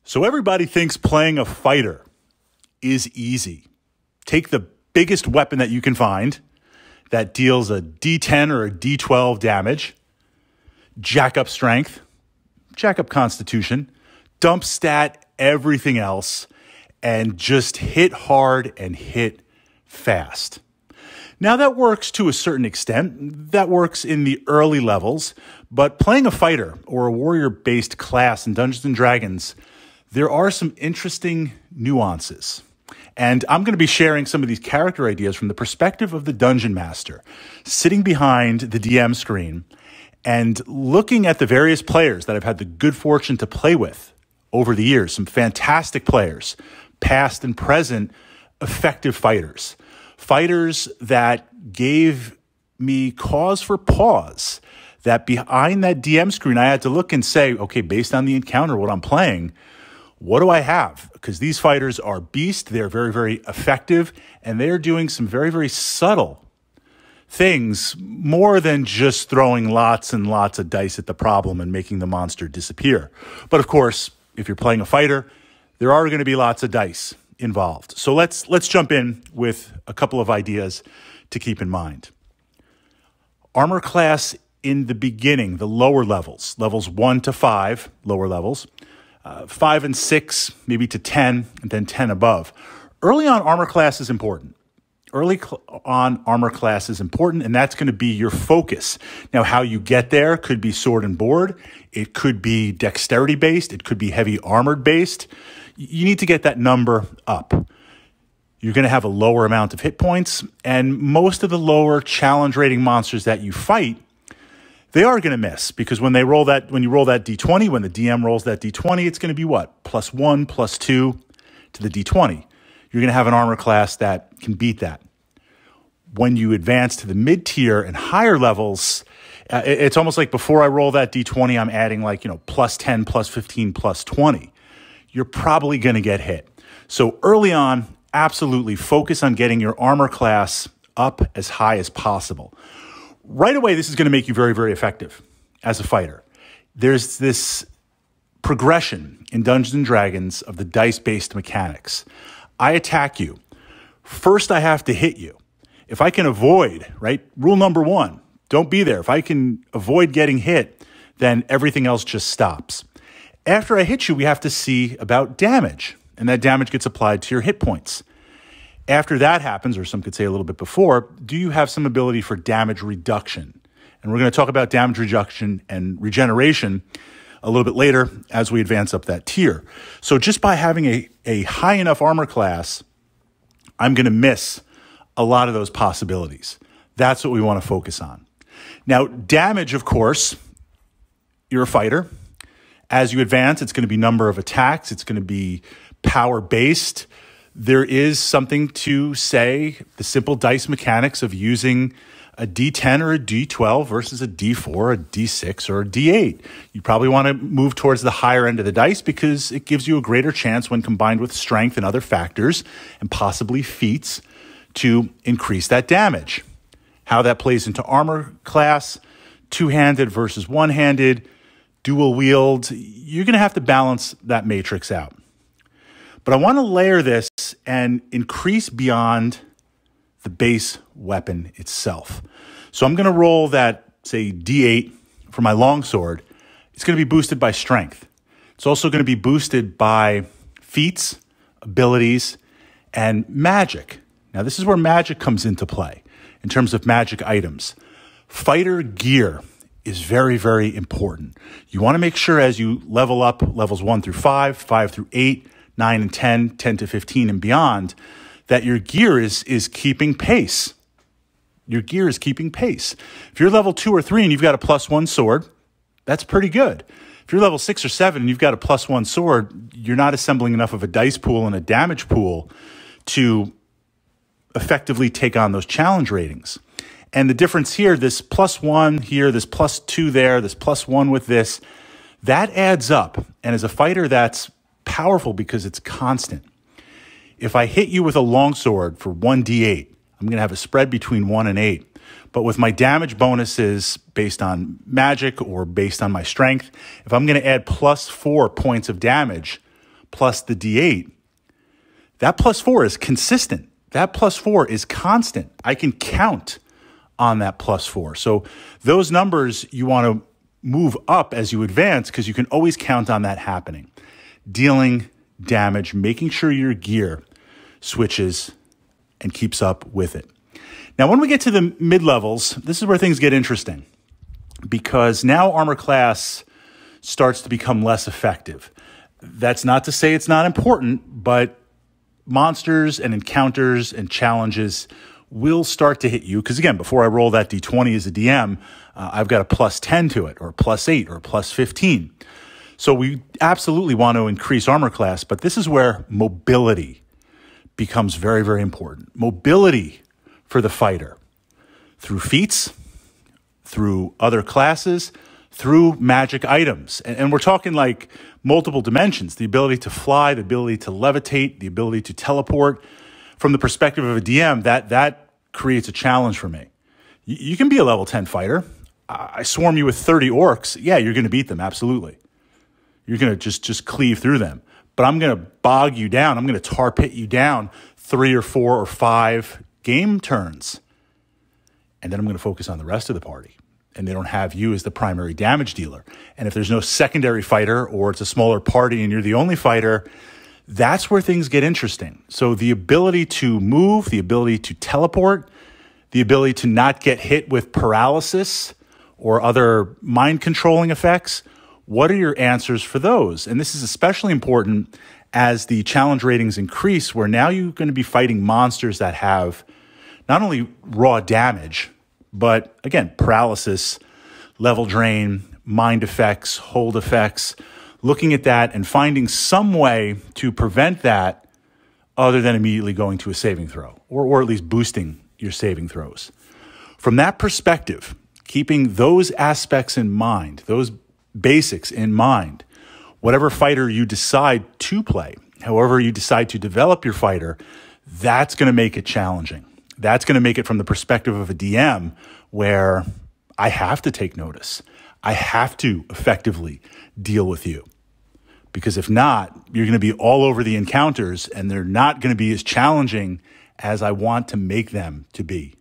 So everybody thinks playing a fighter is easy. Take the biggest weapon that you can find that deals a D10 or a D12 damage, jack up strength, jack up constitution, dump stat everything else, and just hit hard and hit fast. Now that works to a certain extent. That works in the early levels, but playing a fighter or a warrior-based class in Dungeons & Dragons, there are some interesting nuances. And I'm going to be sharing some of these character ideas from the perspective of the Dungeon Master, sitting behind the DM screen and looking at the various players that I've had the good fortune to play with over the years. Some fantastic players, past and present, effective fighters. Fighters that gave me cause for pause, that behind that DM screen, I had to look and say, okay, based on the encounter, what I'm playing, what do I have? Because these fighters are beasts. They're very, very effective, and they're doing some very, very subtle things, more than just throwing lots and lots of dice at the problem and making the monster disappear. But of course, if you're playing a fighter, there are going to be lots of dice involved. So let's jump in with a couple of ideas to keep in mind. Armor class in the beginning, the lower levels, levels 1 to 5, lower levels, 5 and 6, maybe to 10, and then 10 above. Early on, armor class is important. Armor class is important, and that's going to be your focus. Now, how you get there could be sword and board. It could be dexterity-based. It could be heavy armored-based. You need to get that number up. You're going to have a lower amount of hit points, and most of the lower challenge rating monsters that you fight, they are going to miss, because when you roll that D20, when the DM rolls that D20, it's going to be what? +1, +2 to the D20. You're going to have an armor class that can beat that. When you advance to the mid-tier and higher levels, it's almost like before I roll that D20, I'm adding +10, +15, +20. You're probably going to get hit. So early on, absolutely focus on getting your armor class up as high as possible. Right away, this is going to make you very, very effective as a fighter. There's this progression in Dungeons & Dragons of the dice-based mechanics. I attack you. First, I have to hit you. If I can avoid, right? Rule number 1, don't be there. If I can avoid getting hit, then everything else just stops. After I hit you, we have to see about damage, and that damage gets applied to your hit points. After that happens, or some could say a little bit before, do you have some ability for damage reduction? And we're going to talk about damage reduction and regeneration a little bit later as we advance up that tier. So just by having a high enough armor class, I'm going to miss a lot of those possibilities. That's what we want to focus on. Now, damage, of course, you're a fighter. As you advance, it's going to be number of attacks. It's going to be power-based. There is something to say, the simple dice mechanics of using a D10 or a D12 versus a D4, a D6, or a D8. You probably want to move towards the higher end of the dice because it gives you a greater chance when combined with strength and other factors and possibly feats to increase that damage. How that plays into armor class, two-handed versus one-handed, dual wield, you're going to have to balance that matrix out. But I want to layer this and increase beyond the base weapon itself. So I'm going to roll that, say, D8 for my longsword. It's going to be boosted by strength. It's also going to be boosted by feats, abilities, and magic. Now, this is where magic comes into play in terms of magic items. Fighter gear is very, very important. You want to make sure as you level up levels 1 through 5, 5 through 8, 9 and 10, 10 to 15 and beyond, that your gear is keeping pace. Your gear is keeping pace. If you're level 2 or 3 and you've got a +1 sword, that's pretty good. If you're level 6 or 7 and you've got a +1 sword, you're not assembling enough of a dice pool and a damage pool to effectively take on those challenge ratings. And the difference here, this +1 here, this +2 there, this +1 with this, that adds up. And as a fighter, that's powerful because it's constant. If I hit you with a longsword for 1d8, I'm going to have a spread between 1 and 8. But with my damage bonuses based on magic or based on my strength, if I'm going to add +4 points of damage, plus the D8, that +4 is consistent. That +4 is constant. I can count on that +4. So those numbers you want to move up as you advance because you can always count on that happening. Dealing damage, making sure your gear switches and keeps up with it. Now, when we get to the mid-levels, this is where things get interesting because now armor class starts to become less effective. That's not to say it's not important, but monsters and encounters and challenges will start to hit you. Because again, before I roll that D20 as a DM, I've got a +10 to it, or a +8, or a +15. So we absolutely want to increase armor class, but this is where mobility becomes very, very important. Mobility for the fighter through feats, through other classes, through magic items. And we're talking like multiple dimensions, the ability to fly, the ability to levitate, the ability to teleport. From the perspective of a DM, that creates a challenge for me. You can be a level 10 fighter. I swarm you with 30 orcs. Yeah, you're going to beat them, absolutely. You're going to just cleave through them. But I'm going to bog you down. I'm going to tar pit you down 3 or 4 or 5 game turns. And then I'm going to focus on the rest of the party. And they don't have you as the primary damage dealer. And if there's no secondary fighter or it's a smaller party and you're the only fighter, that's where things get interesting. So the ability to move, the ability to teleport, the ability to not get hit with paralysis or other mind-controlling effects, what are your answers for those? And this is especially important as the challenge ratings increase, where now you're going to be fighting monsters that have not only raw damage, but again, paralysis, level drain, mind effects, hold effects, looking at that and finding some way to prevent that other than immediately going to a saving throw, or at least boosting your saving throws. From that perspective, keeping those aspects in mind, those basics in mind, whatever fighter you decide to play, however you decide to develop your fighter, that's going to make it challenging. That's going to make it from the perspective of a DM where I have to take notice. I have to effectively deal with you. Because if not, you're going to be all over the encounters and they're not going to be as challenging as I want to make them to be.